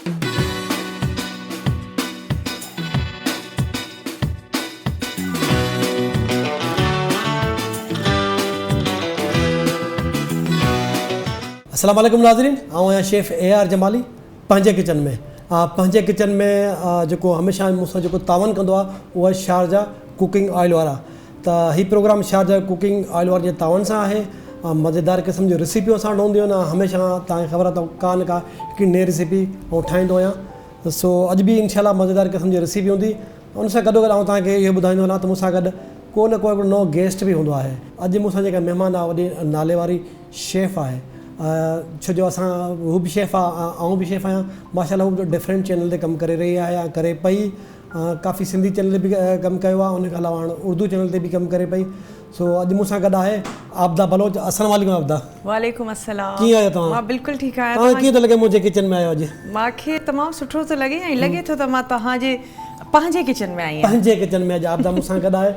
अस्सलाम वालेकुम नाज़रीन, आऊं आहियां शेफ़ AR जमाली पंहिंजे किचन में। पंहिंजे किचन में जेको हमेशह मूंसां जेको तावन कंदो आहे उहो आहे शारजा कुकिंग ऑयल वारा। त हीउ प्रोग्राम शारजा कुकिंग ऑयल वारे जे तावन सां आहे। मज़ेदार क़िस्म जूं रेसिपियूं असां वटि हूंदियूं आहिनि। हमेशह तव्हांखे ख़बर आहे त का न का हिकिड़ी नई रेसिपी ऐं ठाहींदो आहियां। सो अॼु बि इंशाल्लाह मज़ेदार क़िस्म जी रेसिपी हूंदी। उन सां गॾोगॾु आऊं तव्हांखे इहो ॿुधाईंदो वञा त मूंसां गॾु को न को हिकिड़ो नओं गेस्ट बि हूंदो आहे। अॼु मूंसां जेका महिमान आहे वॾी नाले वारी शेफ़ आहे। छो जो असां हू बि शेफ़ आहे, आऊं बि शेफ़ आहियां। माशाल्लाह हू डिफरेंट चैनल ते कमु करे रही आहे या करे पई। काफ़ी सिंधी चैनल ते बि कमु कयो आहे, उन खां अलावा हाणे उर्दू चैनल ते बि कमु करे पई। सो अॼु मूंसां गॾु आहे आबदा बलोच। अस्सलाम वालेकुम आबदा। वालेकुम अस्सलाम। कीअं आहियो तव्हां? मां बिल्कुलु ठीकु आहियां। तव्हां कीअं थो लॻे मुंहिंजे किचन में आयो अॼु? मूंखे तमामु सुठो थो लॻे ऐं लॻे थो त मां तव्हांजे पंहिंजे किचन में आई आहियां। पंहिंजे किचन में अॼु आबदा मूंसां गॾु आहे।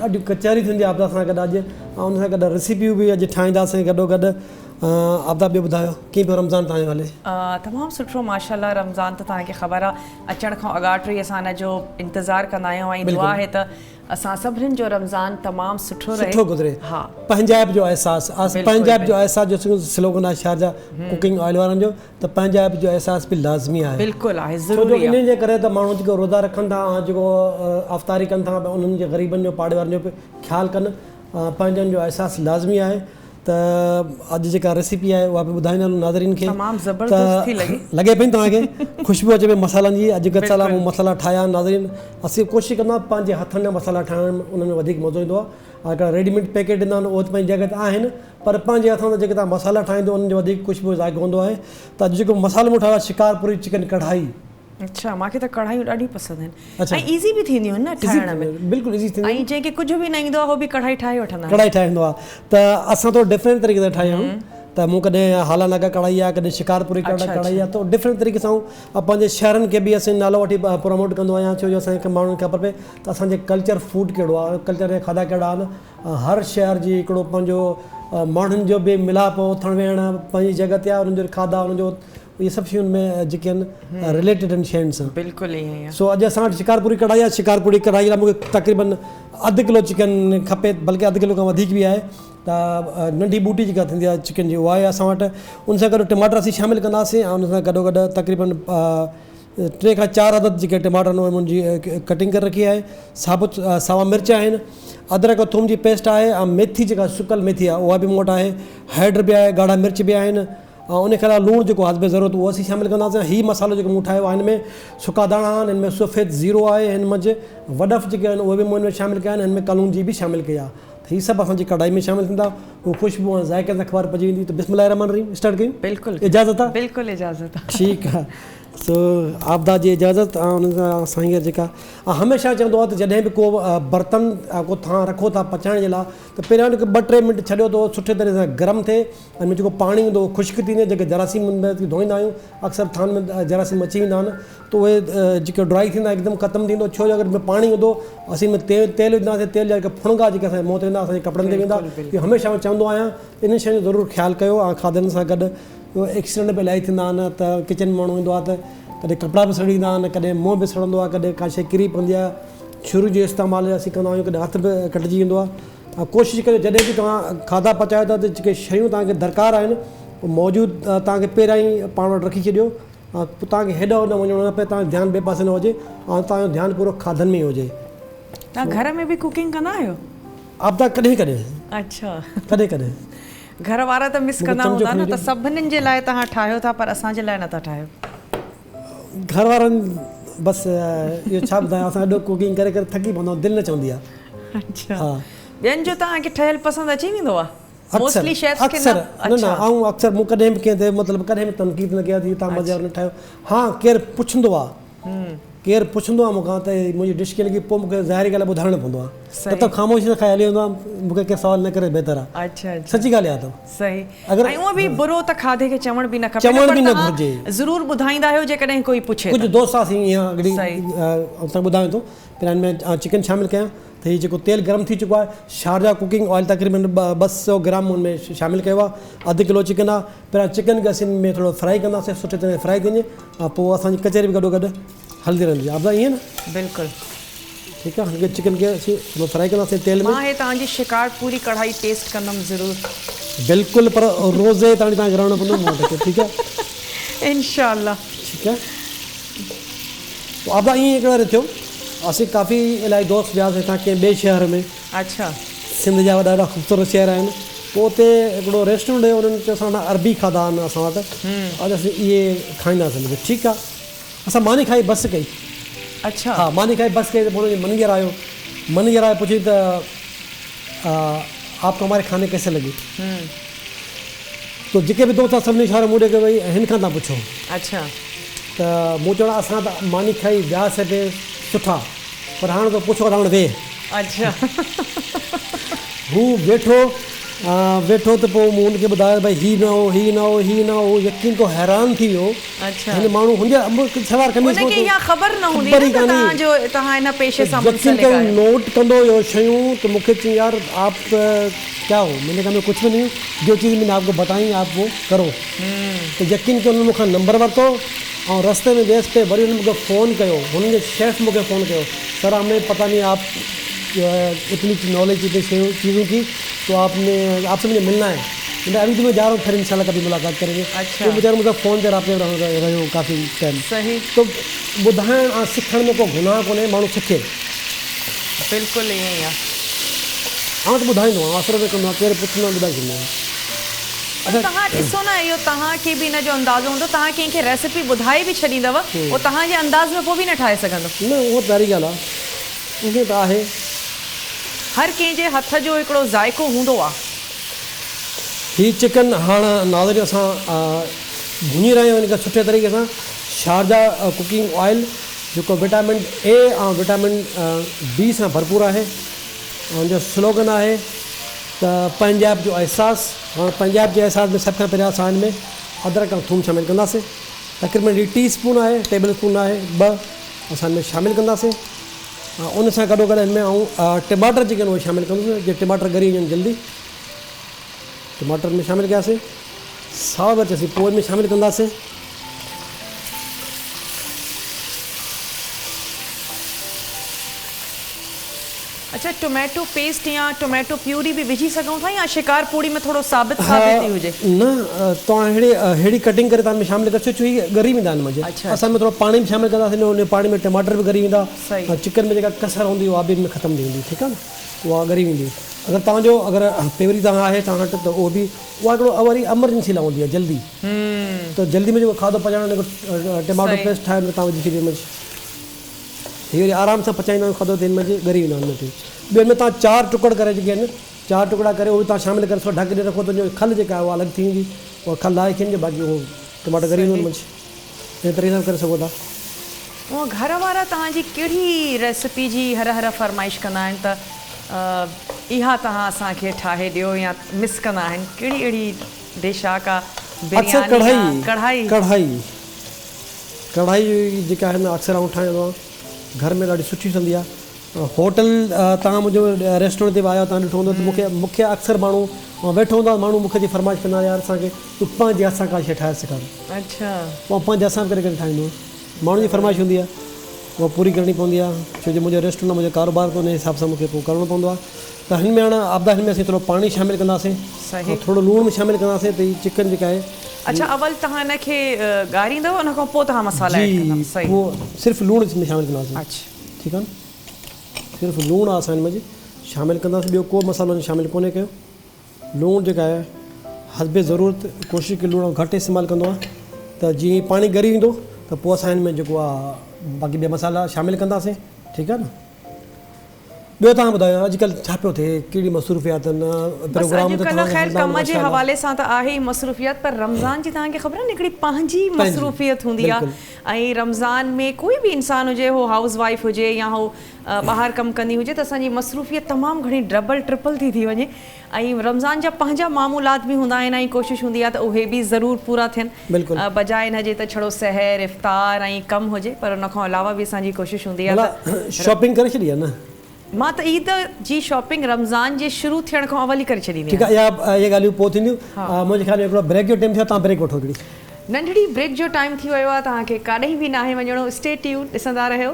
ॾाढी कचहरी थींदी आहे आबदा सां गॾु अॼु, ऐं उन सां गॾु रेसिपियूं बि अॼु ठाहींदासीं गॾोगॾु। आबदा ॿियो ॿुधायो कीअं पियो रमज़ान तव्हांजो हले? तमामु सुठो माशाल्लाह। रमज़ान त तव्हांखे ख़बर आहे अचण खां अॻाटी असां हिन जो इंतज़ारु कंदा आहियूं ऐं दुआ आहे त असां सभिनीनि जो रमज़ान तमामु सुठो गुज़रे। हा, पंजाब जो एहसास, पंजाब जो एहसास जो स्लोगन आहे शारजा कुकिंग ऑयल वारनि जो, त पंजाब जो एहसास बि लाज़मी आहे। बिल्कुलु आहे, छो जो इन जे करे त माण्हू जेको रोज़ा रखनि था, जेको अफ़तारी कनि था, उन्हनि जे ग़रीबनि जो पाड़े वारनि जो बि ख़्यालु कनि। पंहिंजनि जो एहसास लाज़मी आहे। त अॼु जेका रेसिपी आहे उहा बि ॿुधाईंदा नाज़रीन खे। तमामु ज़बरदस्त थी लॻे पई तव्हांखे ख़ुशबू अचे पई मसालनि जी। अॼु कच्चा मूं मसाला ठाहिया नाज़रीन। असीं कोशिशि कंदा आहियूं पंहिंजे हथनि जा मसाला ठाहिण में, उनमें वधीक मज़ो ईंदो आहे। हिकिड़ा रेडीमेड पैकेट ईंदा आहिनि उहे त पंहिंजी जॻह ते आहिनि, पर पंहिंजे हथां जेके तव्हां मसाला ठाहींदो उन्हनि जो वधीक ख़ुशबू ज़ाइक़ो हूंदो आहे। त अॼु जेको मसालो मूं ठाहियो आहे शिकारपुरी चिकन कढ़ाई। अच्छा, मूंखे त कढ़ाइयूं ॾाढी पसंदि आहिनि ऐं ईज़ी बि थींदियूं आहिनि न ठाहिण में। बिल्कुलु ईज़ी थींदी ऐं जंहिंखे कुझु बि न ईंदो आहे उहो बि कढ़ाई ठाहे वठंदा आहिनि। कढ़ाई ठाहींदो आहे। त असां थोरो डिफरेंट तरीक़े सां ठाहियूं। त मूं कॾहिं हाला नागा कढ़ाई आहे, कॾहिं शिकारपुरी कढ़ाई आहे। त डिफरेंट तरीक़े सां पंहिंजे शहरनि खे बि असीं नालो वठी प्रमोट कंदो आहियां। छो जो असांखे माण्हुनि खे ख़बर पए त असांजे कल्चर फूड कहिड़ो आहे, कल्चर जा खाधा कहिड़ा आहिनि। हर शहर जी हिकिड़ो पंहिंजो माण्हुनि जो बि मिलाप उथण वेहण पंहिंजी जॻह ते आहे। उन्हनि जो खाधा, उन्हनि जो इहे सभु शयूं में जेके आहिनि रिलेटेड आहिनि शयुनि सां। बिल्कुलु ईअं आहे। सो अॼु असां वटि शिकारपुरी कढ़ाई आहे। शिकारपुरी कढ़ाई लाइ मूंखे तक़रीबन अधु किलो चिकन खपे, बल्कि अधु किलो खां वधीक बि आहे। त नंढी बूटी जेका थींदी आहे चिकन जी उहा आहे असां वटि। उन सां गॾु टमाटर असीं शामिलु कंदासीं ऐं उन सां गॾोगॾु तक़रीबन 3 खां 4 अदद जेके टमाटर आहिनि उहे मुंहिंजी कटिंग करे रखी आहे। साबुत सावा मिर्च आहिनि, अदरक और थूम जी पेस्ट आहे, ऐं मेथी जेका सुकल मेथी आहे उहा बि मूं वटि आहे। हैड बि आहे, ॻाढ़ा मिर्च बि आहिनि, ऐं उन खां अलावा लूणु जेको हस्बे ज़रूरत उहो असीं शामिलु कंदासीं। हीउ मसालो जेको मूं ठाहियो आहे हिन में सुका दाणा आहिनि, हिन में सफ़ेद ज़ीरो आहे, हिन मंझि वडफ जेके आहिनि उहे बि मूं हिन में शामिलु कया आहिनि, हिन में कलून जी बि शामिलु कई आहे। त हीअ सभु असांजी कढ़ाई में शामिलु थींदा। उहो ख़ुशबू ऐं ज़ाइक़े सां ख़बर पइजी वेंदी। त बिस्मिल्लाह रहमान रहीम स्टार्ट कयूं? बिल्कुलु इजाज़त आहे? बिल्कुलु इजाज़त आहे। ठीकु आहे। सो आबदा जी इजाज़त ऐं उन सां असांखे जेका हमेशह चवंदो आहे त जॾहिं बि को बर्तन को थां रखो था पचाइण जे लाइ, त पहिरियों हिकु 2-3 मिंट छॾियो त सुठे तरह सां गरम थिए। हिन में जेको पाणी हूंदो उहो ख़ुश्क थींदे, जेके जरासीम धोईंदा आहियूं अक्सर थान में जरासीम अची वेंदा आहिनि, त उहे जेके ड्राई थींदा एकदमि ख़तमु थींदो। छो जो अगरि पाणी हूंदो असीं में तेल विझंदासीं, तेल जा जेके फुणगा जेके असांजे मुंहं ते वेंदा असांजे कपिड़नि ते वेंदा। इहो हमेशह मां चवंदो आहियां इन शयुनि जो ज़रूरु ख़्यालु कयो। ऐं खाधनि सां गॾु एक्सीडेंट बि इलाही थींदा आहिनि। त किचन में माण्हू ईंदो आहे त कॾहिं कपिड़ा बि सड़ींदा आहिनि, कॾहिं मुंहुं बि सड़ंदो आहे, कॾहिं का शइ किरी पवंदी आहे। छुरी जो इस्तेमालु असीं कंदा आहियूं, कॾहिं हथ बि कटिजी वेंदो आहे। कोशिशि कयो जॾहिं बि तव्हां खाधा पचायो था त जेके शयूं तव्हांखे दरकारु आहिनि उहे मौजूदु तव्हांखे पहिरियां ई पाण वटि रखी छॾियो। पोइ तव्हांखे हेॾो न वञिणो न पए, तव्हांजो ध्यानु ॿिए पासे न हुजे ऐं तव्हांजो ध्यानु पूरो खाधनि में ई हुजे। तव्हां घर में बि कुकिंग कंदा आहियो? आबदा कॾहिं कॾहिं। अच्छा, कॾहिं कॾहिं घर वारा त मिस कंदा हूंदा न, त सभिनीनि जे लाइ तव्हां ठाहियो था पर असांजे लाइ नथा ठाहियो? घर वारनि बसि इहो छा ॿुधायां, असां एॾो कुकिंग करे करे थकी पवंदा आहियूं, दिलि न चवंदी आहे। अच्छा, ॿियनि जो तव्हांखे ठहियलु पसंदि अची वेंदो आहे? अक्सर न आऊं अक्सर मूं कॾहिं बि कंहिं ते मतिलबु कॾहिं बि तनक़ीद न कया थी तव्हां मज़े वारो न ठाहियो। हा, केरु पुछंदो आहे केरु पुछंदो आहे मूंखां त मुंहिंजी डिश कीअं लॻी पोइ मूंखे ज़ाहिरी ॻाल्हि ॿुधाइणो पवंदो आहे सही। न त ख़ामोशी सां खाई हली वेंदो आहे मूंखे केरु सवाल न करे बहितर आहे अच्छा अच्छा सची ॻाल्हि आहे त सही अगरि- ऐं उहो बि बुरो त खाधे खे चवण बि न खपे चवण पर बि न तव्हां घुरिजे। ज़रूरु ॿुधाईंदा आहियो जेकॾहिं कोई पुछे कुझु त। दोस्त आसीं ईअं हिकिड़ी सही। तव्हां ॿुधायां थो पहिरियां हिन में चिकन शामिलु कयां त हीउ जेको तेल गरम थी चुको आहे शारजा कुकिंग ऑयल तक़रीबन 200 ग्राम हुन में शामिलु कयो आहे अधु किलो चिकन आहे पहिरियां चिकन खे असीं में थोरो फ्राई कंदासीं सुठे तरह फ्राई थी वञे पोइ असांजी कचहरी बि गॾो गॾु हलंदी रहंदी आहे ईअं न बिल्कुलु ठीकु आहे हिनखे चिकन खे असीं थोरो फ्राई कंदासीं तेल में मां हे तव्हांजी शिकार पूरी कढ़ाई टेस्ट कंदमि ज़रूरु बिल्कुलु पर रोज़े ताणी तव्हांखे रहणो पवंदो मूं वटि ठीकु आहे इंशाअल्लाह ठीकु आहे पोइ आपदा ईअं हिकिड़ो वारी थियो असीं काफ़ी इलाही दोस्त वियासीं हितां कंहिं ॿिए शहर में अच्छा सिंध जा वॾा ॾाढा ख़ूबसूरत शहर आहिनि पोइ उते हिकिड़ो रेस्टोरेंट हुयो उन्हनि चयो असां वटि अरबी खाधा आहिनि असां वटि अॼु असीं इहे खाईंदासीं मूंखे ठीकु आहे असां मानी खाई बसि कई अच्छा हा मानी खाई बसि कई त पोइ हुनजी मैनेजर आयो मैनेजर आयो पुछी त आपको हमारे खाने कैसे लगे तो जेके बि दोस्त आहे सभिनी इशारो मूं ॾे कयो भई हिन खां तव्हां पुछो अच्छा त मूं चवणो असां त मानी खाई वियासीं पे सुठा पर हाणे त पुछो रहण वेह अच्छा हू वेठो त पोइ मूं हुनखे ॿुधायो भई हीउ न हो हीउ न हो हीउ न हो यकीन को हैरान थी वियो अच्छा हिन माण्हू हुनजे सवार कमीज़ उनखे इहा ख़बर न हूंदी ख़बर ई न त कान्हे। तव्हांजो तव्हां हिन पेशे सां यकीन मुंसलिक कयो आहियो नोट कंदो हुयो शयूं त मूंखे चई यार आप क्या हो मैंने कहा मैं कुछ भी नहीं हूँ जो चीज़ मैंने आपको बताई आप वो करो त यकीन कयो हुननि मूंखां नंबर वरितो ऐं रस्ते में वियसि पे वरी हुन मूंखे फ़ोन कयो हुननि जे शेफ़ मूंखे फ़ोन कयो सर हमें पता नहीं आप इतनी नॉलेज इतनी चीज़ों की तो आपसे मुझे मिलना है मैं अभी तो मैं जा रहा हूँ फिर इंशाल्लाह कभी मुलाकात करेंगे अच्छा। तो बेचारा मुझे फ़ोन ते राब्ते में रहियो काफ़ी टाइम सही तो ॿुधाइण ऐं सिखण में को गुनाह कोन्हे माण्हू सिखे बिल्कुलु ईअं ई आहे आउं त ॿुधाईंदो आहियां असर में कंदो आहियां केरु पुछंदो आहे ॿुधाए छॾींदो आहियां पर तव्हां ॾिसो न इहो तव्हांखे बि हिन जो अंदाज़ो हूंदो तव्हां कंहिंखे रेसिपी ॿुधाए बि छॾींदव उहो तव्हांजे अंदाज़ में पोइ बि न ठाहे सघंदो न उहो त पहिरीं ॻाल्हि आहे उहे त आहे हर कंहिंजे हथ जो हिकिड़ो ज़ाइक़ो हूंदो आहे हीउ चिकन हाणे नाज़रीन असां भुञी रहिया आहियूं हिनखे सुठे तरीक़े सां शारजा कुकिंग ऑयल जेको विटामिन ए ऐं विटामिन बी सां भरपूर आहे ऐं हुनजो स्लोगन आहे त पंजाब जो अहसासु हाणे पंजाब जे अहसास में सभ खां पहिरियां असां हिन में अदरक ऐं थूम शामिलु कंदासीं तक़रीबन हीउ टी स्पून आहे टेबल स्पून आहे 2 असां हिन में शामिलु कंदासीं उन सां गॾो गॾु हिन में ऐं टमाटर जेके आहिनि उहे शामिलु कंदासीं जीअं टमाटर ॻरी वञनि जल्दी टमाटर में शामिलु कयासीं सावा मिर्च असीं पोइ में शामिलु कंदासीं अच्छा टोमेटो पेस्ट या टोमेटो प्यूरी बि विझी सघूं था या शिकार पूड़ी में थोरो साबित साबित ई हुजे न तव्हां अहिड़ी कटिंग करे तव्हां में शामिलु करे छो हीअ ॻरी वेंदा आहिनि मुंहिंजे अच्छा। असां में थोरो पाणी बि शामिलु कंदासीं उन पाणी में टमाटर बि ॻरी वेंदा सही। ऐं चिकन में जेका कसर हूंदी उहा बि में ख़तमु थी वेंदी ठीकु आहे न उहा ॻरी वेंदी अगरि तव्हांजो अगरि पेवरी तव्हां आहे तव्हां वटि त उहो बि उहा हिकिड़ो वरी एमरजेंसी लाइ हूंदी आहे जल्दी त जल्दी में जेको खाधो पचाइण टमाटो सही। पेस्ट ठाहे तव्हां विझी छॾियो हुनमें हीअ वरी आराम सां पचाईंदा आहियूं खाधो त हिन में ॻरी वेंदा आहिनि ॿियो में तव्हां 4 टुकड़ करे जेके आहिनि 4 टुकड़ा करे उहे तव्हां शामिलु करे ढके ॾे रखो त हुनजो खल जेका आहे उहा अलॻि थी वेंदी उहा खल आहे थींदी बाक़ी उहो टमाटो ॻरी वेंदो मुंहिंजी इन तरीक़े सां करे सघो था उहो घर वारा तव्हांजी कहिड़ी रेसिपी जी हर फरमाइश कंदा आहिनि त इहा तव्हां असांखे ठाहे ॾियो या मिस कंदा आहिनि कहिड़ी अहिड़ी डिश आहे का अक्सर बिरयानी कढ़ाई कढ़ाई कढ़ाई जेका आहे न अक्सर आउं ठाहींदो आहियां घर में ॾाढी सुठी ठहंदी आहे होटल तव्हां मुंहिंजो रेस्टोरेंट ते बि आया तव्हां ॾिठो हूंदो त मूंखे अक्सर माण्हू वेठो हूंदो आहे माण्हू मूंखे जी फरमाइश कंदा यार असांखे तूं पंहिंजे हथ सां का शइ ठाहे सेखार अच्छा पोइ पंहिंजे हथ सां करे ठाहींदो आहियां माण्हुनि जी फरमाइश हूंदी आहे उहा पूरी करणी पवंदी आहे छो जो मुंहिंजो रेस्टोरेंट मुंहिंजो कारोबार त उन हिसाब सां मूंखे पोइ करिणो पवंदो आहे त हिन में हाणे आपदा हिन में असीं थोरो पाणी शामिलु कंदासीं सही। ऐं थोरो लूणु बि शामिलु कंदासीं त हीअ चिकन जेका आहे अच्छा अवल तव्हां हिनखे ॻारींदव उन खां पोइ तव्हां मसाला ऐड कंदव जी सही उहो सिर्फ़ु लूणु में शामिलु कंदासीं अच्छा ठीकु आहे न सिर्फ़ु लूणु आहे असां हिन में शामिलु कंदासीं ॿियो को मसालो शामिलु कोन्हे कयो लूणु जेका आहे हसबे ज़रूरत कोशिशि कयो लूणु घटि इस्तेमालु कंदो आहे त जीअं पाणी ॻरी ईंदो त पोइ असां हिन में जेको आहे बाक़ी ॿिया मसाला शामिलु कंदासीं ठीकु आहे न ॿियो तव्हां ॿुधायो अॼुकल्ह छा पियो थिए कहिड़ी मसरूफ़ियात आहिनि प्रोग्राम त अॼुकल्ह ख़ैर कम जे हवाले सां त आहे ई मसरूफ़ियत पर रमज़ान जी तव्हांखे ख़बर आहे हिकिड़ी पंहिंजी मसरूफ़ियत हूंदी आहे ऐं रमज़ान में कोई बि इंसानु हुजे हो हाउस वाइफ हुजे या हो ॿाहिरि कमु कंदी हुजे त असांजी मसरूफ़ियत तमामु घणी डबल ट्रिपल थी वञे ऐं रमज़ान जा पंहिंजा मामूलात बि हूंदा आहिनि ऐं कोशिशि हूंदी आहे त उहे बि ज़रूरु पूरा थियनि बजाए हिन जे त छड़ो सहर इफ़्तार ऐं कमु हुजे पर उन खां अलावा बि असांजी कोशिशि हूंदी आहे शॉपिंग करे छॾी आहे न मां त ईद जी शॉपिंग रमज़ान जे शुरू थियण खां अवल ई करे छॾींदी ठीकु आहे इहे ॻाल्हियूं पोइ थींदियूं मुंहिंजे ख़्याल में हिकिड़ो ब्रेक जो टाइम थियो तव्हां ब्रेक वठो हिकिड़ी नंढड़ी ब्रेक जो टाइम थी वियो आहे तव्हांखे काॾहें बि नाहे वञिणो स्टे ट्यून ॾिसंदा रहियो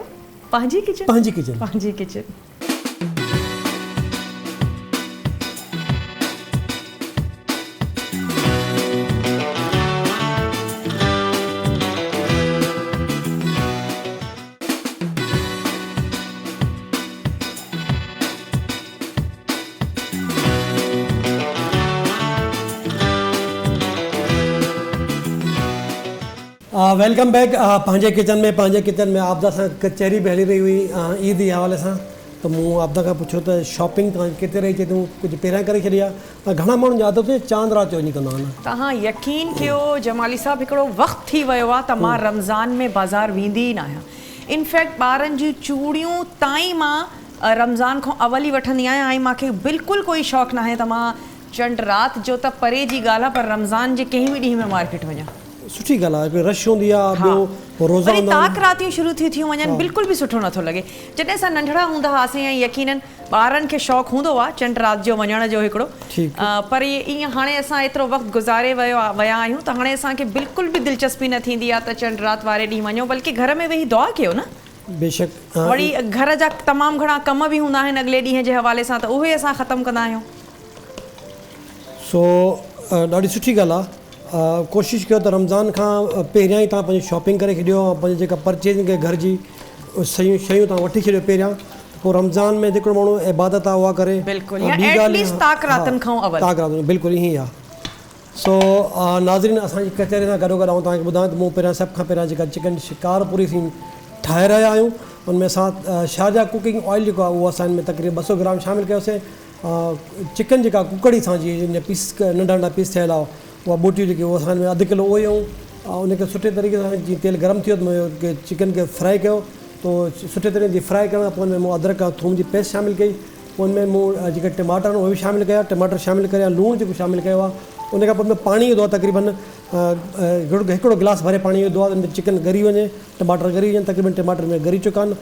पंहिंजी किचन वेलकम बैक पंहिंजे किचन में आपदा सां कचहरी बि हली रही हुई ईद जे हवाले सां त मूं आपदा खां पुछियो त शॉपिंग तव्हां किथे रही चए तूं कुझु पहिरियां करे छॾी आहे त घणा माण्हू जी आदत चांद राति जो वञी कंदा आहिनि तव्हां यकीन कयो जमाली साहब हिकिड़ो वक़्तु थी वियो आहे त मां रमज़ान में बाज़ारि वेंदी ई न आहियां इनफैक्ट ॿारनि जूं चूड़ियूं ताईं मां रमज़ान खां अवल ई वठंदी आहियां ऐं मूंखे बिल्कुलु कोई शौक़ु न आहे त मां चंड राति जो त परे जी ॻाल्हि आहे पर रमज़ान जे कंहिं बि ॾींहं में मार्केट वञा सुठी ॻाल्हि आहे रश हूंदी आहे ॿियो रोज़ा वरी ताक रातियूं शुरू थियूं वञनि बिल्कुलु बि सुठो नथो लॻे जॾहिं असां नंढड़ा हूंदा हुआसीं ऐं यकीनन ॿारनि खे शौक़ु हूंदो आहे चंड राति जो वञण जो हिकिड़ो पर ईअं हाणे असां एतिरो वक़्तु गुज़ारे विया आहियूं त हाणे असांखे बिल्कुलु बि दिलचस्पी न थींदी आहे त चंड राति वारे ॾींहुं वञो बल्कि घर में वेही दुआ कयो न बेशक वरी घर जा तमामु घणा कम बि हूंदा आहिनि अॻिले ॾींहं जे हवाले सां त उहे असां ख़तमु कंदा आहियूं सो ॾाढी सुठी ॻाल्हि आहे कोशिशि कयो त रमज़ान खां पहिरियां ई तव्हां पंहिंजी शॉपिंग करे छॾियो पंहिंजी जेका परचेजिंग आहे घर जी शयूं तव्हां वठी छॾियो पहिरियां पोइ रमज़ान में जेको माण्हू इबादत आहे उहा करे बिल्कुलु ईअं ई आहे सो नाज़रीन असांजी कचहरी सां गॾोगॾु आऊं तव्हांखे ॿुधायां त मूं पहिरियां सभ खां पहिरियां जेका चिकन शिकारपुरी थी ठाहे रहिया आहियूं उनमें असां शारजा कुकिंग ऑयल जेको आहे उहो असां हिन में तक़रीबन 200 ग्राम शामिलु कयोसीं चिकन जेका कुकड़ी सां जीअं पीस नंढा नंढा पीस ठहियल आहे उहा बोटियूं जेके उहा असां में अधु किलो उहो ऐं उनखे सुठे तरीक़े सां जीअं तेल गरम थियो त चिकन खे फ्राई कयो त सुठे तरीक़े जी फ्राई करण खां पोइ हुन में मूं अदरक ऐं थूम जी पेस्ट शामिलु कई पोइ हुन में मूं जेके टमाटर आहिनि उहे बि शामिलु कया टमाटर शामिलु करे लूणु जेको शामिलु कयो आहे उन खां पोइ में पाणी विधो आहे तक़रीबन हिकिड़ो गिलास भरे पाणी विधो आहे हुन में चिकन ॻरी वञे टमाटर ॻरी वञनि तक़रीबन टमाटर में ॻरी चुका आहिनि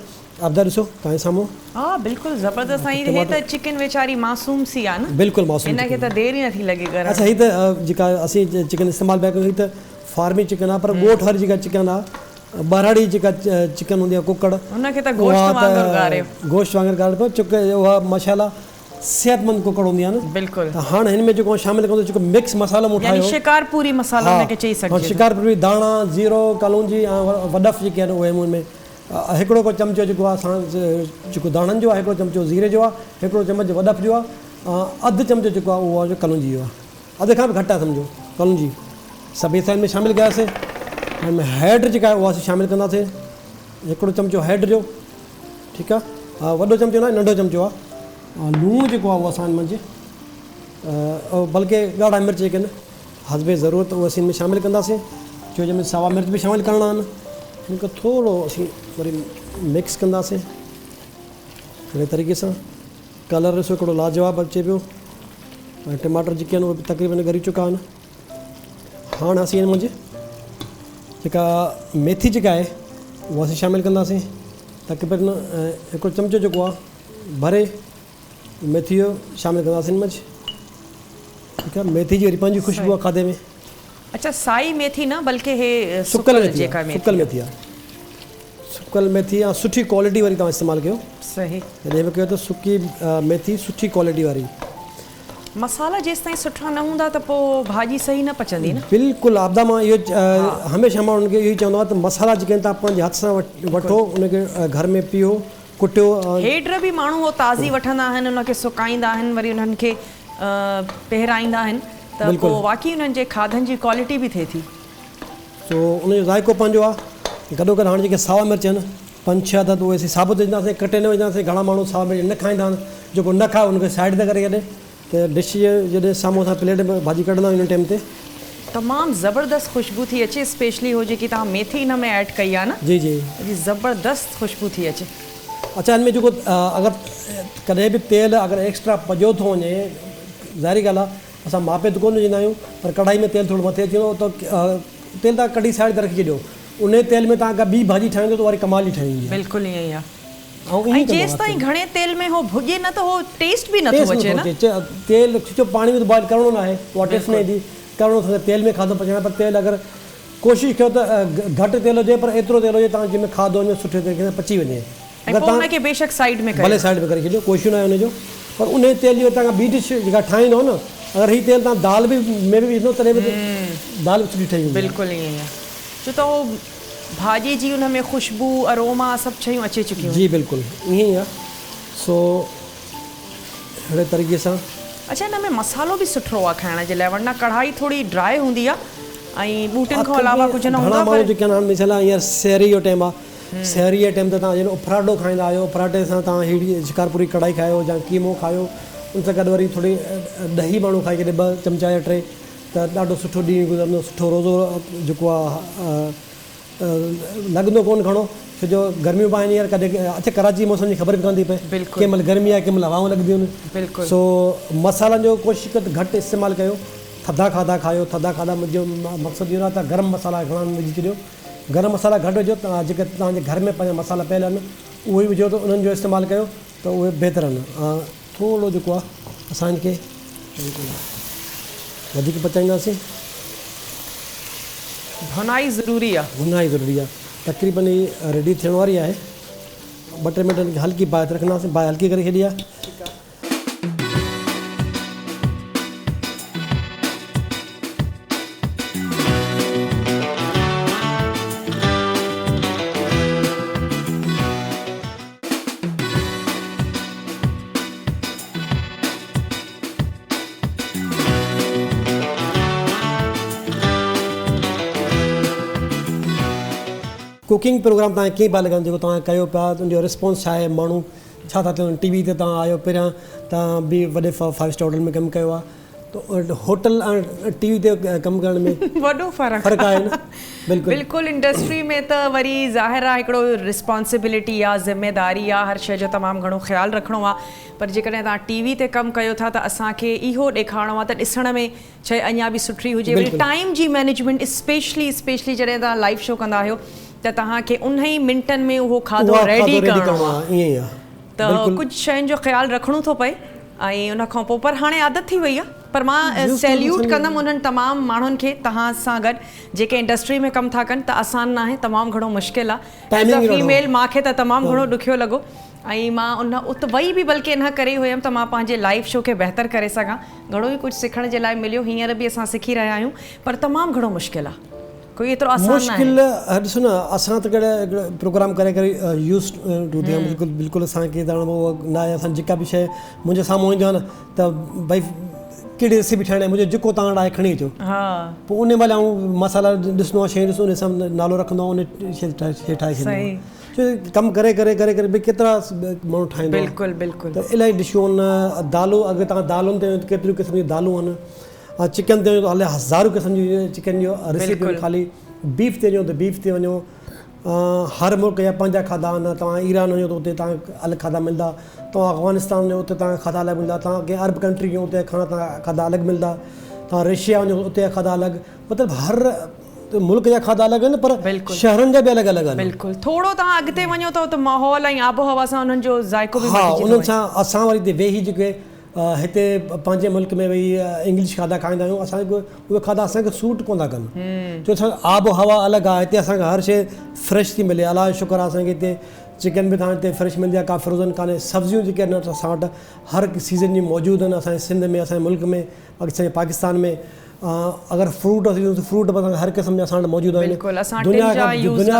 आपदा ॾिसो तव्हांजे साम्हूं हा बिल्कुलु ज़बरदस्त ऐं त चिकन वेचारी मासूम सी आहे न बिल्कुलु मासूम हिनखे त देरि ई नथी लॻे अच्छा हीअ त जेका असीं चिकन इस्तेमालु पिया कयूं हीअ त फार्मी चिकन आहे पर ॻोठ वारी जेका चिकन आहे बराड़ी जेका चिकन हूंदी आहे कुकड़ हुनखे त गोश्त वांगुरु ॻाल्हि पियो छोकी उहा मसाला सेहतमंद कुकड़ हूंदी आहे न बिल्कुलु त हाणे हिन में जेको शामिलु कंदो जेको मिक्स मसालो मूं ठाहियो शिकारपुरी मसालो हुनखे चई सघिजे शिकारपुरी दाणा जीरो कलौंजी ऐं वडफ जेके आहिनि उहे मूं में हिकिड़ो को चमचो जेको आहे असां जेको दाणनि जो आहे हिकिड़ो चमचो ज़ीरे जो आहे हिकिड़ो चमच वडफ जो आहे अधु चमचो जेको आहे उहो कलौंजी जो आहे अधु खां बि घटि आहे सम्झो कलौंजी सभु हिन में शामिलु कयासीं हिन में हैड जेका आहे उहा असीं शामिलु कंदासीं हिकिड़ो चमचो हैड जो ठीकु आहे वॾो चमचो न नंढो चमचो आहे लूणु जेको आहे उहो असां हिन मंझि बल्कि ॻाढ़ा मिर्च जेके आहिनि हज़बे ज़रूरत उहे असीं हिन में शामिलु कंदासीं छो जो सावा मिर्च बि शामिलु करणा आहिनि हिनखे थोरो असीं वरी मिक्स कंदासीं अहिड़े तरीक़े सां कलर ॾिसो हिकिड़ो लाजवाब अचे पियो ऐं टमाटर जेके आहिनि उहे तक़रीबन ॻरी चुका आहिनि हाणे असीं हिन मंझि जेका मेथी जेका आहे उहा असीं शामिलु कंदासीं तक़रीबन हिकिड़ो चमचो जेको आहे भरे मेथी जो शामिलु कंदासीं हिन मंझि ठीकु आहे मेथी जी वरी पंहिंजी ख़ुशबू आहे खाधे में अच्छा साई मेथी न बल्कि हे सुकल मेथी आहे सुकल मेथी आहे सुठी क्वालिटी वारी तव्हां इस्तेमालु कयो सही हिन में कयो त सुकी मेथी सुठी क्वालिटी वारी मसाला जेसि ताईं सुठा न हूंदा त पोइ भाॼी सही न पचंदी न बिल्कुलु आपदा मां इहो हमेशह मां उनखे इहो ई चवंदो आहियां त मसाला जेके आहिनि तव्हां पंहिंजे हथ सां वठो उनखे घर में पीओ कुटियो हेड बि माण्हू उहो ताज़ी वठंदा आहिनि उनखे सुकाईंदा आहिनि वरी उन्हनि खे पहिराईंदा आहिनि त पोइ वाक़ई उन्हनि जे खाधनि जी क्वालिटी बि थिए थी सो उनजो ज़ाइक़ो पंहिंजो आहे गॾो गॾु हाणे जेके सावा मिर्च आहिनि 5-6 अदद उहे साबुत विझंदासीं, कटे न विझंदासीं। घणा माण्हू सावा मिर्च न खाईंदा आहिनि, जेको न खाए उनखे साइड ते करे छॾे, त डिश जॾहिं साम्हूं असां प्लेट में भाॼी कढंदा आहियूं उन टाइम ते। तमामु ज़बरदस्त ख़ुशबू थी अचे, स्पेशली हो जेकी तव्हां मेथी हिन में ऐड कई आहे न, जी जी जी ज़बरदस्त ख़ुशबू थी अचे। अच्छा, हिन में जेको अगरि कॾहिं बि तेल अगरि एक्स्ट्रा पजो थो वञे, ज़ाहिरी ॻाल्हि आहे असां मापे त कोन विझंदा आहियूं, पर कढ़ाई में तेल थोरो मथे अची वञो त तेल तव्हां कढी साइड ते रखी छॾियो, उन तेल में तव्हां का ॿी भाॼी ठाहींदो त वरी कमाल ई ठहींदी आहे। बिल्कुलु ईअं ई आहे। ऐं ऐं जेसि ताईं घणे तेल में हो भुॼे न त हो टेस्ट बि नथो अचे न। तेल छो पाणी में बॉइल करिणो न आहे, उहा टेस्ट न ईंदी, करिणो थो तेल में खाधो पचाइणो। पर तेल अगरि कोशिशि कयो त घटि तेल हुजे, पर एतिरो तेल हुजे तव्हां जंहिंमें खाधो वञे सुठे तरीक़े सां पची वञे। ऐं पोइ हुनखे बेशक साइड में भले साइड में करे छॾियो, कोशिशि न आहे हुनजो, पर उन तेल जो तव्हां ॿी डिश जेका ठाहींदो न, अगरि हीउ तेल तव्हां दाल में बि विझंदो तॾहिं बि दाल सुठी ठही वेंदी। बिल्कुलु ईअं ई आहे, छो त हो भाॼी जी हुन में ख़ुशबू, अरोमा सभु शयूं अचे चुकियूं। जी बिल्कुलु ईअं ई आहे। सो अहिड़े तरीक़े सां। अच्छा, हिन में मसालो बि सुठो आहे खाइण जे लाइ, वरना कढ़ाई थोरी ड्राई हूंदी आहे ऐं बूटिन खां अलावा कुझु न हूंदो आहे। माण्हू जेके आहिनि मिसाल हींअर सहरी जो टाइम आहे, सहरी जे टाइम ते तव्हां जॾहिं उफराटो खाईंदा आहियो, उफराटे सां तव्हां हेड़ी शिकारपुरी कढ़ाई खायो या कीमो खायो, उन सां गॾु वरी थोरी ॾही माण्हू खाई करे 2 चमचा या 3, त ॾाढो सुठो ॾींहुं गुज़रंदो, सुठो रोज़ो जेको आहे लॻंदो कोन घणो, छो जो गर्मियूं बि आहिनि हींअर। कॾहिं अच्छा कराची मौसम जी ख़बर बि कोन थी पए, कंहिं महिल गर्मी आहे, कंहिं महिल हवाऊं लॻंदियूं आहिनि। बिल्कुलु। सो मसालनि जो कोशिशि कयो त घटि इस्तेमालु कयो, थधा खाधा खायो। थधा खाधा मुंहिंजो मक़सदु इहो आहे त गरम मसाला घणा विझी छॾियो, गरम मसाला घटि विझो, तव्हां जेके तव्हांजे घर में पंहिंजा मसाला पियल आहिनि उहे विझो, त उन्हनि जो इस्तेमालु कयो त उहे बहितरु आहिनि। थोरो जेको आहे असांखे वधीक पचाईंदासीं, भुनाई ज़रूरी आहे, भुनाई ज़रूरी आहे। तक़रीबन ही रेडी थियण वारी आहे, 2-3 मिंट हल्की बाहि ते रखंदासीं, बाहि हल्की करे छॾी आहे। कुकिंग प्रोग्राम तव्हांखे कीअं पिया लॻनि, जेको तव्हां कयो पिया, उनजो रिस्पॉन्स छा आहे, माण्हू छा था चवनि? टीवी ते तव्हां आयो, पहिरियां तव्हां बि वॾे 5 स्टार होटल में कमु कयो आहे, त होटल ऐं टीवी ते कमु करण में वॾो फ़र्क़ु आहे न? बिल्कुलु बिल्कुलु। इंडस्ट्री में त वरी ज़ाहिर आहे हिकिड़ो रिस्पॉन्सिबिलिटी आहे, ज़िम्मेदारी आहे, हर शइ जो तमामु घणो ख़्यालु रखिणो आहे। पर जेकॾहिं तव्हां टीवी ते कमु कयो था त असांखे इहो ॾेखारिणो आहे त ॾिसण में शइ अञा बि सुठी हुजे। वरी टाइम जी मैनेजमेंट, स्पेशली जॾहिं तव्हां लाइव शो कंदा आहियो त तव्हांखे उन ई मिंटनि में उहो खाधो रेडी करिणो आहे, ईअं ई आहे। त कुझु शयुनि जो ख़्यालु रखिणो थो पए। ऐं उन खां पोइ पर हाणे आदत थी वई आहे, पर मां सैल्यूट कंदमि उन्हनि तमामु माण्हुनि खे तव्हां सां गॾु जेके इंडस्ट्री में कमु था कनि। त आसान न आहे, तमामु घणो मुश्किल आहे। एज़ अ फीमेल मूंखे त तमामु घणो ॾुखियो लॻो, ऐं मां उत वई बि बल्कि इन करे हुयमि त मां पंहिंजे लाइव शो खे बहितर करे सघां। घणो ई कुझु सिखण जे लाइ मिलियो, हींअर बि असां सिखी रहिया आहियूं, पर तमामु घणो मुश्किल आहे, कोई एतिरो आसान न आहे। मुश्किल ॾिसो न, असां त कहिड़े प्रोग्राम करे करे यूज़ टू थिया, बिल्कुलु असांखे न आहे। असां जेका बि शइ मुंहिंजे साम्हूं ईंदो आहे न, त भई कहिड़ी रेसिपी ठाहिणी आहे, मुंहिंजो जेको तव्हां वटि आहे खणी अचो, पोइ उन महिल आऊं मसाला ॾिसणो आहे, शइ ॾिसो, उन सां नालो रखंदो आहियां, उन शइ ठाहे छॾींदो आहियां। छो कमु करे करे करे करे भई केतिरा माण्हू ठाहींदा। बिल्कुलु बिल्कुलु। त इलाही डिशूं आहिनि। दालूं, अगरि तव्हां दालुनि ते केतिरियूं क़िस्म जूं दालूं आहिनि। चिकन ते वञो त हले हज़ारूं क़िस्म जी चिकन जो रेसिपी, ख़ाली बीफ ते वञो त बीफ ते वञो। हर मुल्क जा पंहिंजा खाधा आहिनि। तव्हां ईरान वञो त उते तव्हांखे अलॻि खाधा मिलंदा, तव्हां अफ़गानिस्तान वञो उते तव्हांखे खाधा अलॻि मिलंदा, तव्हां कंहिं अरब कंट्री वञो उते खाधा अलॻि मिलंदा, तव्हां रशिया वञो उते जा खाधा अलॻि। मतिलबु हर मुल्क जा खाधा अलॻि आहिनि, पर शहरनि जा बि अलॻि अलॻि आहिनि। बिल्कुलु। थोरो तव्हां अॻिते वञो त उते माहौल ऐं आबो हवा सां उन्हनि जो ज़ाइको बि हा, उन्हनि सां असां वरी हिते वेही जेके हिते पंहिंजे मुल्क में वेही इंग्लिश खाधा खाईंदा आहियूं, असांखे उहे खाधा असांखे सूट कोन था कनि। छो असां आबो हवा अलॻि आहे, हिते असांखे हर शइ फ्रेश थी मिले। अलाह जो शुक्र आहे असांखे हिते चिकन बि तव्हां हिते फ्रेश मिलंदी आहे, का फ्रोज़न कान्हे। सब्जियूं जेके आहिनि असां वटि हर सीज़न जी मौजूदु आहिनि। असांजे सिंध में, असांजे मुल्क में, असांजे पाकिस्तान में अगरि फ्रूट असां फ्रूट बि हर क़िस्म जा असां वटि मौजूदु आहिनि। दुनिया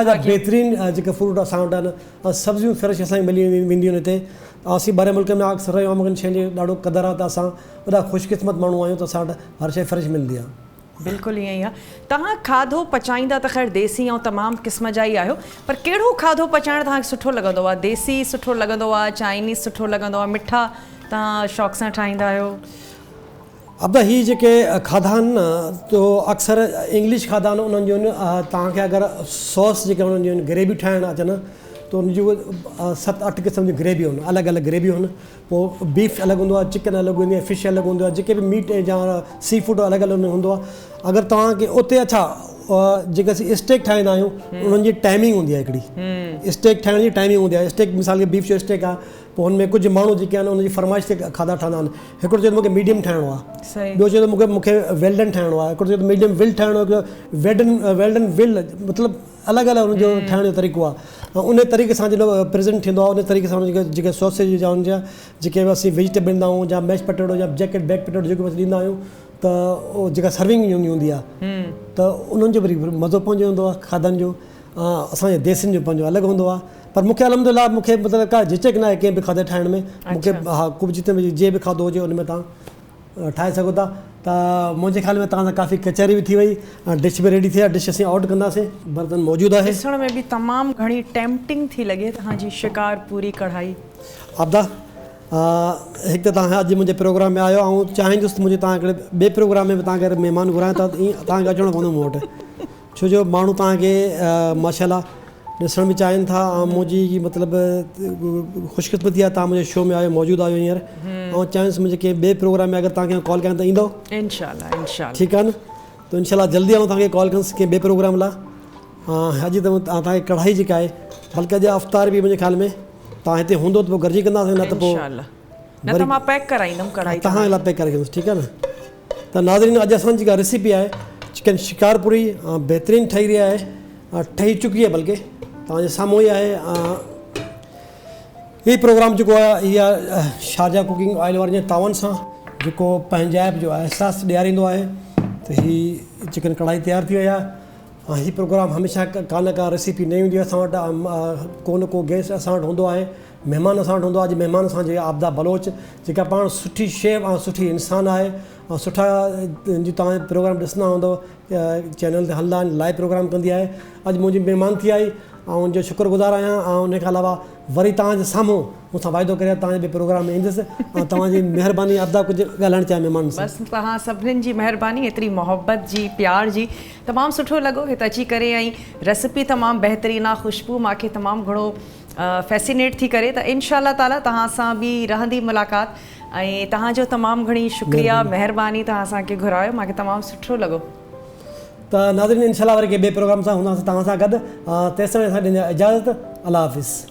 जा बहितरीनु जेके फ्रूट असां वटि आहिनि, सब्जियूं फ्रेश असांखे मिली वेंदियूं आहिनि हिते। असीं ॿाहिरि मुल्क में अक्सर रहियो आहे, मूंखे शइ जो ॾाढो क़दुरु आहे, त असां वॾा ख़ुशकिस्मत माण्हू आहियूं, त असां वटि हर शइ फ्रेश मिलंदी आहे। बिल्कुलु ईअं ई आहे। तव्हां खाधो पचाईंदा त ख़ैर देसी ऐं तमामु क़िस्म जा ई आहियो, पर कहिड़ो खाधो पचाइणु तव्हांखे सुठो लॻंदो आहे? देसी सुठो लॻंदो आहे, चाइनीज़ सुठो लॻंदो आहे, मिठा तव्हां शौक़ सां ठाहींदा आहियो? अब ही जेके खाधा आहिनि न तो अक्सर इंग्लिश खाधा आहिनि उन्हनि जूं तव्हांखे अगरि सॉस जेके उन्हनि जूं ग्रेवी ठाहिणु अचनि त उन जूं 7-8 क़िस्म जूं ग्रेवियूं आहिनि, अलॻि अलॻि ग्रेवियूं आहिनि। पोइ बीफ अलॻि हूंदो आहे, चिकन अलॻि हूंदी आहे, फिश अलॻि हूंदो आहे, जेके बि मीट या सी फूड अलॻि अलॻि हूंदो आहे। अगरि तव्हांखे उते अच्छा जेके असीं स्टेक ठाहींदा आहियूं उन्हनि जी टाइमिंग हूंदी आहे हिकिड़ी, स्टेक ठाहिण जी टाइमिंग हूंदी आहे। स्टेक मिसाल के बीफ जो स्टेक आहे, पोइ हुन में कुझु माण्हू जेके आहिनि उनजी फरमाइश ते खाधा ठहंदा आहिनि। हिकिड़ो चए थो मूंखे मीडियम ठाहिणो आहे, ॿियो चए थो मूंखे वेल्डन ठाहिणो आहे, हिकिड़ो चए थो मीडियम विल ठाहिणो आहे, वेल्डन विल मतिलबु अलॻि अलॻि हुनजो ठाहिण जो तरीक़ो आहे। ऐं उन तरीक़े सां जॾहिं प्रेज़ेंट थींदो आहे उन तरीक़े सां जेके सॉसेज या हुनजा जेके असीं वेजिटेबल ॾींदा आहियूं, या मैश पटेटो या जैकेट बैक पटेटो जेको असीं ॾींदा आहियूं, त उहो जेका सर्विंग हूंदी आहे त उन्हनि जो वरी मज़ो पंहिंजो हूंदो आहे खाधनि जो। असांजे देसियुनि जो पंहिंजो अलॻि हूंदो आहे। पर मूंखे अलहमदिल्ला मूंखे मतिलबु का झिझक न आहे कंहिं बि खाधे ठाहिण में। मूंखे हा कुझु जिते जीअं बि खाधो हुजे उन में तव्हां ठाहे सघो था। त मुंहिंजे ख़्याल में तव्हां सां काफ़ी कचहरी बि थी वई, डिश बि रेडी थी आहे, डिश असीं ऑर्डर कंदासीं, बर्तन मौजूदु आहे। ॾिसण में बि तमामु घणी टेम्पटिंग थी लॻे तव्हांजी शिकारपुरी कढ़ाई। आबदा हिकु त तव्हां अॼु मुंहिंजे प्रोग्राम में आयो, ऐं चाहींदुसि त मुंहिंजे तव्हां हिकिड़े ॿिए प्रोग्राम में बि तव्हांखे महिमान घुरायां त ईअं तव्हांखे अचिणो पवंदो मूं वटि, छो जो माण्हू तव्हांखे माशाल्लाह ॾिसण बि चाहिनि था। ऐं मुंहिंजी मतिलबु ख़ुशकिस्मती आहे तव्हां मुंहिंजे शो में आयो, मौजूदु आहियो हींअर, ऐं चाहिंसि मुंहिंजे कंहिं ॿिए प्रोग्राम में अगरि तव्हांखे कॉल कयां त ईंदो इंशाल्लाह इंशाल्लाह। ठीकु आहे न? त इंशाल्लाह जल्दी आऊं तव्हांखे कॉल कंदुसि कंहिं ॿिए प्रोग्राम लाइ। अॼु त तव्हांखे कढ़ाई जेका आहे, बल्कि अॼु अफ़्तार बि मुंहिंजे ख़्याल में तव्हां हिते हूंदो त पोइ गॾिजी कंदासीं, न त पोइ न त मां पैक कराईंदमि कढ़ाई तव्हां लाइ पैक करे कंदुसि, ठीकु आहे न? त नाज़रीन अॼु असांजी जेका रेसिपी आहे चिकन शिकारपुरी बहितरीनु ठही रही आहे, ठही चुकी आहे, बल्कि तव्हांजे साम्हूं ई आहे। हीउ प्रोग्राम जेको आहे इहा शारजा कुकिंग ऑयल वारनि जे तावन सां जेको पंहिंजाइप जो अहसासु ॾियारींदो आहे, त हीअ चिकन कढ़ाई तयारु थी वई आहे। ऐं हीउ प्रोग्राम हमेशह का न का रेसिपी नई हूंदी आहे असां वटि, को न को गेस्ट असां वटि हूंदो आहे, महिमान असां वटि हूंदो आहे। अॼु महिमान असांजे आबदा बलोच जेका पाण सुठी शेफ ऐं सुठी इंसान आहे, ऐं सुठा जीअं तव्हां प्रोग्राम ॾिसंदा हूंदव चैनल ते हलंदा आहिनि, लाइव प्रोग्राम कंदी आहे। अॼु मुंहिंजी महिमान थी आई ऐं उनजो शुक्रगुज़ार आहियां। ऐं उनखां अलावा वरी तव्हांजे साम्हूं मूंसां वाइदो करे तव्हांजे ॿिए प्रोग्राम में ईंदुसि। ऐं तव्हांजी महिरबानी आबदा कुझु ॻाल्हाइणु चाहियां महिमान सां। बसि तव्हां सभिनीनि जी महिरबानी, एतिरी मोहबत जी, प्यार जी, तमामु सुठो लॻो हिते अची करे। ऐं रेसिपी तमामु बहितरीनु आहे, ख़ुशबू मूंखे तमामु घणो फैसिनेट थी करे। त इंशाअल्लाह ताला तव्हां सां बि रहंदी मुलाक़ात। ऐं तव्हांजो तमामु घणी शुक्रिया, महिरबानी, तव्हां असांखे घुरायो, मूंखे तमामु सुठो लॻो। त नाज़रीन इंशाअल्लाह वरी कंहिं ॿिए प्रोग्राम सां हूंदासीं तव्हां सां गॾु। तेसिताईं असां ॾींदा इजाज़त। अल्लाह हाफ़िज़।